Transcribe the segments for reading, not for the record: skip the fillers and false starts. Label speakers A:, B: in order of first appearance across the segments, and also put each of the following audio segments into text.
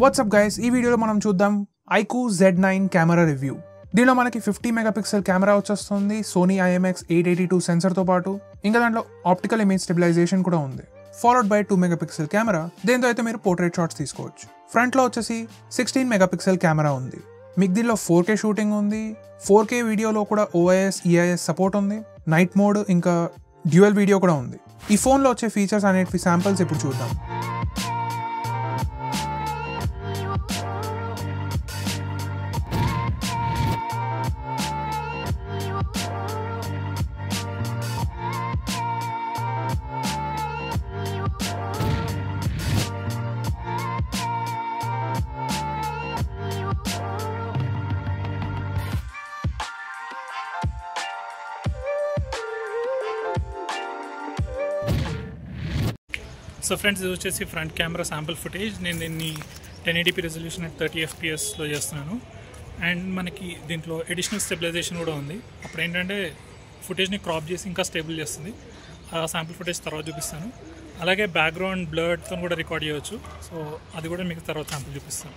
A: WhatsApp guys, ఈ వీడియోలో మనం చూద్దాం iQOO Z9 కెమెరా రివ్యూ. దీనిలో మనకి 50 మెగాపిక్సెల్ కెమెరా వచ్చేస్తుంది, సోనీ IMX882 సెన్సర్తో పాటు ఇంకా దాంట్లో ఆప్టికల్ ఇమేజ్ స్టెబిలైజేషన్ కూడా ఉంది. ఫాలోడ్ బై 2 మెగాపిక్సెల్ కెమెరా, దీంతో అయితే మీరు పోర్ట్రేట్ షాట్స్ తీసుకోవచ్చు. ఫ్రంట్లో వచ్చేసి 16 మెగాపిక్సెల్ కెమెరా ఉంది. మీకు దీనిలో 4K షూటింగ్ ఉంది. 4K వీడియోలో కూడా OIS, EIS సపోర్ట్ ఉంది. నైట్ మోడ్ ఇంకా డ్యూయల్ వీడియో కూడా ఉంది. ఈ ఫోన్లో వచ్చే ఫీచర్స్ అనేటివి శాంపిల్స్ ఇప్పుడు చూద్దాం.
B: సో ఫ్రెండ్స్, ఇది వచ్చేసి ఫ్రంట్ కెమెరా శాంపుల్ ఫుటేజ్. నేను దీన్ని 1080p రెజల్యూషన్ అట్ 30 fps చేస్తున్నాను. అండ్ మనకి దీంట్లో ఎడిషనల్ స్టెబిలైజేషన్ కూడా ఉంది. అప్పుడు ఏంటంటే ఫుటేజ్ని క్రాప్ చేసి ఇంకా స్టేబుల్ చేస్తుంది. ఆ శాంపుల్ ఫుటేజ్ తర్వాత చూపిస్తాను. అలాగే బ్యాక్గ్రౌండ్ బ్లర్తో కూడా రికార్డ్ చేయవచ్చు. సో అది కూడా మీకు తర్వాత శాంపుల్ చూపిస్తాను.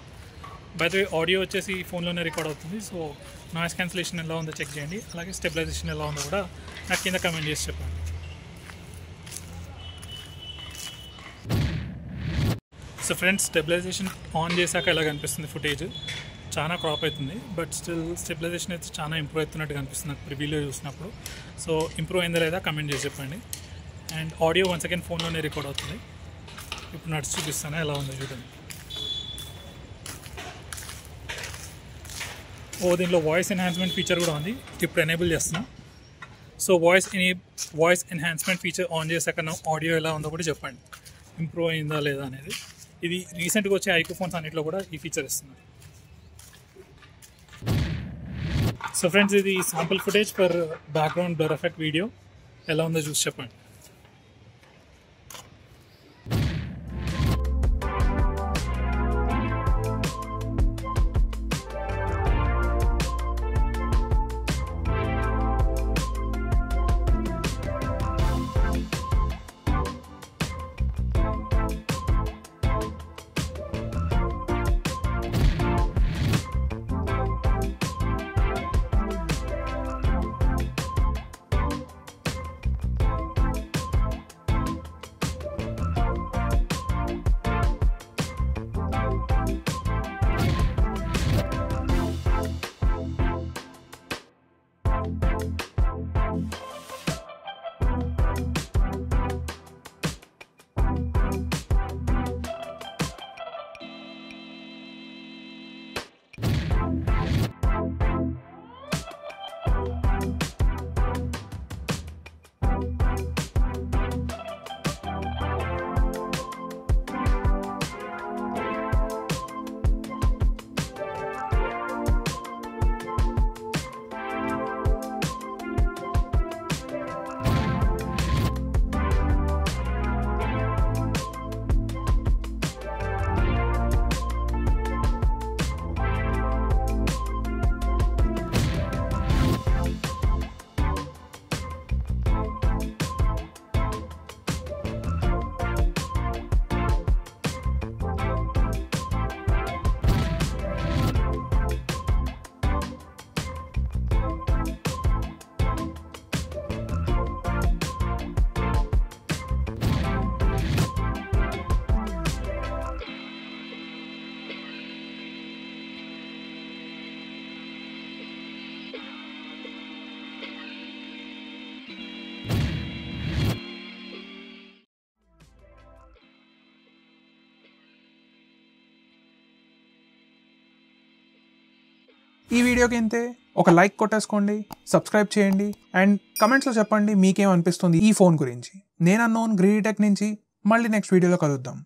B: బై ద వే, ఆడియో వచ్చేసి ఫోన్లోనే రికార్డ్ అవుతుంది. సో నాయిస్ క్యాన్సిలేషన్ ఎలా ఉందో చెక్ చేయండి. అలాగే స్టెబిలైజేషన్ ఎలా ఉందో కూడా నాకు కింద కమెంట్ చేసి చెప్పండి. సో ఫ్రెండ్స్, స్టెబిలైజేషన్ ఆన్ చేశాక ఎలా కనిపిస్తుంది ఫుటేజ్? చాలా క్రాప్ అవుతుంది, బట్ స్టిల్ స్టెబిలైజేషన్ అయితే చాలా ఇంప్రూవ్ అవుతున్నట్టుగా అనిపిస్తుంది నాకు ప్రివ్యూలో చూసినప్పుడు. సో ఇంప్రూవ్ అయిందా లేదా కమెంట్ చేసి చెప్పండి. అండ్ ఆడియో వన్స్ అగైన్ ఫోన్లోనే రికార్డ్ అవుతుంది. ఇప్పుడు నడిచి చూపిస్తాను ఎలా ఉందో చూడండి. దీనిలో వాయిస్ ఎన్హాన్స్మెంట్ ఫీచర్ కూడా ఉంది. ఇప్పుడు ఎనేబుల్ చేస్తున్నాం. So voice enhancement feature on చేశాక నా ఆడియో ఎలా ఉందో కూడా చెప్పండి. ఇంప్రూవ్ అయిందా లేదా అనేది. ఇది రీసెంట్గా వచ్చే iQOO ఫోన్స్ అన్నింటిలో కూడా ఈ ఫీచర్ ఇస్తున్నారు. సో ఫ్రెండ్స్, ఇది sample footage for background blur effect video ఎలా ఉందో చూసి చెప్పండి.
A: ఈ వీడియోకి ఇంతే. ఒక లైక్ కొట్టేసుకోండి, సబ్స్క్రైబ్ చేయండి అండ్ కమెంట్స్లో చెప్పండి మీకేమనిపిస్తుంది ఈ ఫోన్ గురించి. నేను అన్నోన్ గ్రీడీ టెక్ నుంచి మళ్ళీ నెక్స్ట్ వీడియోలో కలుద్దాం.